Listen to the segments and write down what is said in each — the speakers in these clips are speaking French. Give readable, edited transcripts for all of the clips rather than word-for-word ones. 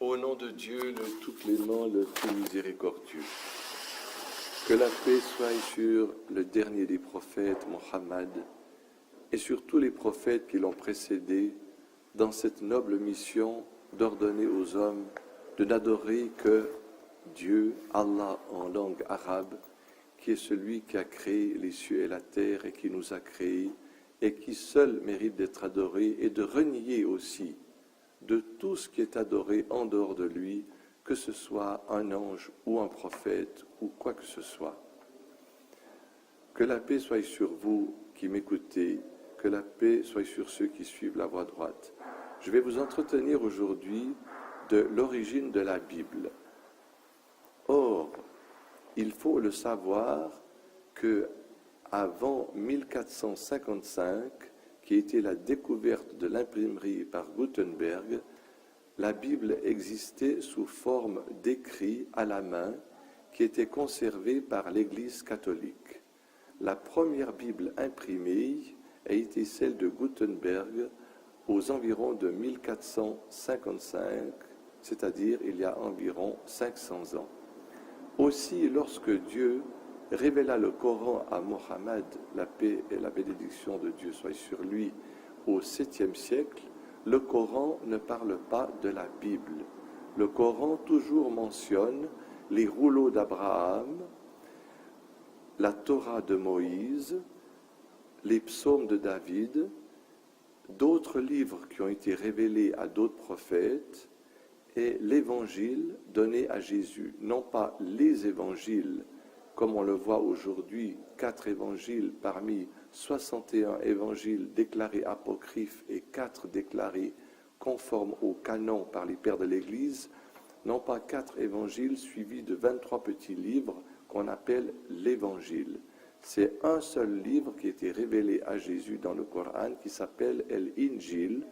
Au nom de Dieu, le tout clément, le tout miséricordieux. Que la paix soit sur le dernier des prophètes, Mohammed, et sur tous les prophètes qui l'ont précédé dans cette noble mission d'ordonner aux hommes de n'adorer que Dieu, Allah en langue arabe, qui est celui qui a créé les cieux et la terre et qui nous a créés et qui seul mérite d'être adoré, et de renier aussi de tout ce qui est adoré en dehors de lui, que ce soit un ange ou un prophète ou quoi que ce soit. Que la paix soit sur vous qui m'écoutez, que la paix soit sur ceux qui suivent la voie droite. Je vais vous entretenir aujourd'hui de l'origine de la Bible. Or, il faut le savoir que avant 1455, qui était la découverte de l'imprimerie par Gutenberg, la Bible existait sous forme d'écrits à la main qui étaient conservés par l'Église catholique. La première Bible imprimée a été celle de Gutenberg aux environs de 1455, c'est-à-dire il y a environ 500 ans. Aussi, lorsque Dieu révéla le Coran à Mohammed, la paix et la bénédiction de Dieu soient sur lui, au 7e siècle, le Coran ne parle pas de la Bible. Le Coran toujours mentionne les rouleaux d'Abraham, la Torah de Moïse, les psaumes de David, d'autres livres qui ont été révélés à d'autres prophètes, et l'évangile donné à Jésus. Non pas les évangiles, comme on le voit aujourd'hui, 4 évangiles parmi 61 évangiles déclarés apocryphes et 4 déclarés conformes au canon par les pères de l'Église, non pas 4 évangiles suivis de 23 petits livres qu'on appelle l'Évangile. C'est un seul livre qui a été révélé à Jésus dans le Coran qui s'appelle l'Injil,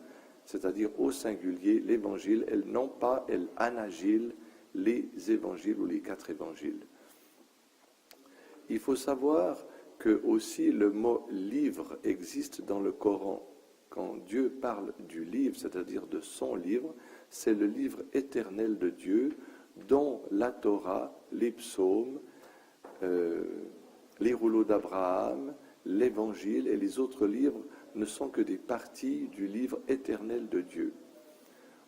c'est-à-dire au singulier l'Évangile, et non pas l'Anagil, les évangiles ou les 4 évangiles. Il faut savoir que aussi le mot livre existe dans le Coran. Quand Dieu parle du livre, c'est-à-dire de son livre, c'est le livre éternel de Dieu, dont la Torah, les psaumes, les rouleaux d'Abraham, l'Évangile et les autres livres ne sont que des parties du livre éternel de Dieu.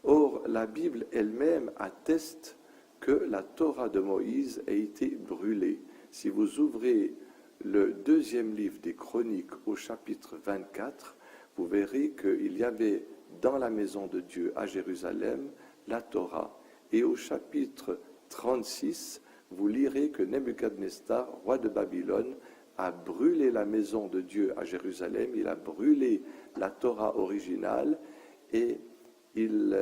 Or, la Bible elle-même atteste que la Torah de Moïse a été brûlée. Si vous ouvrez le 2e livre des Chroniques au chapitre 24, vous verrez qu'il y avait dans la maison de Dieu à Jérusalem la Torah. Et au chapitre 36, vous lirez que Nebuchadnezzar, roi de Babylone, a brûlé la maison de Dieu à Jérusalem, il a brûlé la Torah originale et il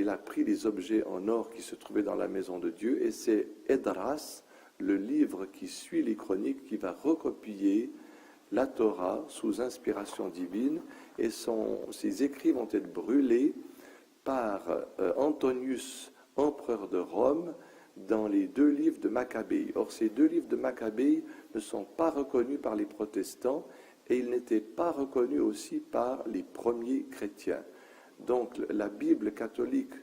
a pris les objets en or qui se trouvaient dans la maison de Dieu, et c'est Esdras, le livre qui suit les chroniques, qui va recopier la Torah sous inspiration divine, et ses écrits vont être brûlés par Antonius, empereur de Rome, dans les 2 livres de Maccabée. Or, ces 2 livres de Maccabée ne sont pas reconnus par les protestants et ils n'étaient pas reconnus aussi par les premiers chrétiens. Donc, la Bible catholique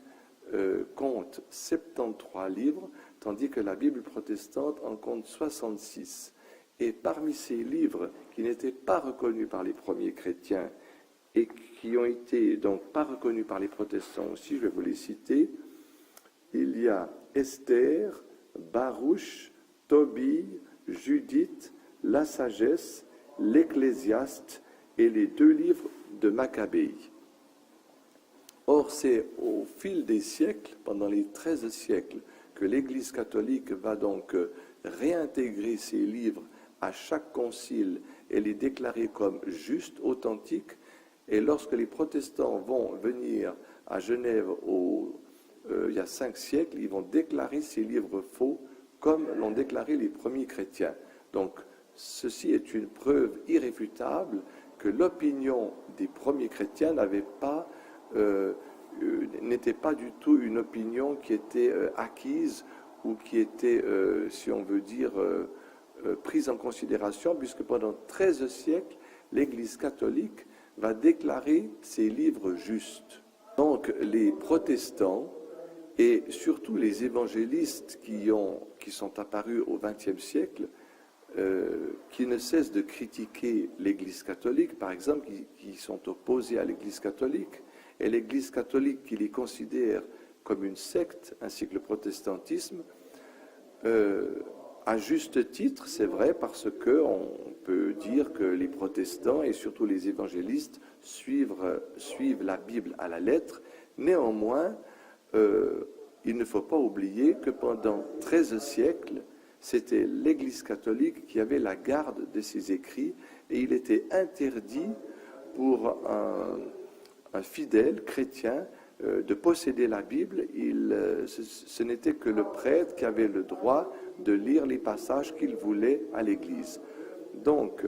compte 73 livres, tandis que la Bible protestante en compte 66. Et parmi ces livres qui n'étaient pas reconnus par les premiers chrétiens et qui ont été donc pas reconnus par les protestants aussi, je vais vous les citer, il y a Esther, Baruch, Tobie, Judith, la sagesse, l'Ecclésiaste et les 2 livres de Maccabée. Or, c'est au fil des siècles, pendant les 13 siècles, que l'Église catholique va donc réintégrer ces livres à chaque concile et les déclarer comme justes, authentiques. Et lorsque les protestants vont venir à Genève il y a 5 siècles, ils vont déclarer ces livres faux comme l'ont déclaré les premiers chrétiens. Donc, ceci est une preuve irréfutable que l'opinion des premiers chrétiens n'était pas du tout une opinion qui était acquise ou qui était, si on veut dire, prise en considération, puisque pendant 13 siècles, l'Église catholique va déclarer ces livres justes. Donc, les protestants Et surtout les évangélistes qui sont apparus au XXe siècle, qui ne cessent de critiquer l'Église catholique, par exemple, qui sont opposés à l'Église catholique, et l'Église catholique qui les considère comme une secte, ainsi que le protestantisme, à juste titre, c'est vrai, parce qu'on peut dire que les protestants et surtout les évangélistes suivent la Bible à la lettre. Néanmoins, il ne faut pas oublier que pendant 13 siècles, c'était l'Église catholique qui avait la garde de ces écrits, et il était interdit pour un fidèle chrétien de posséder la Bible. Ce n'était que le prêtre qui avait le droit de lire les passages qu'il voulait à l'Église. Donc,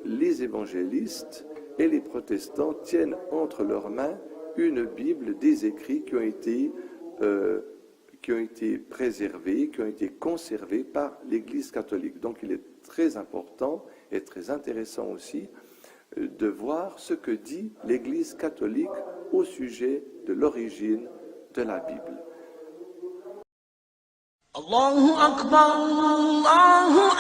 les évangélistes et les protestants tiennent entre leurs mains une Bible, des écrits qui ont été préservés, qui ont été conservés par l'Église catholique. Donc il est très important et très intéressant aussi de voir ce que dit l'Église catholique au sujet de l'origine de la Bible. Allahu Akbar, Allahu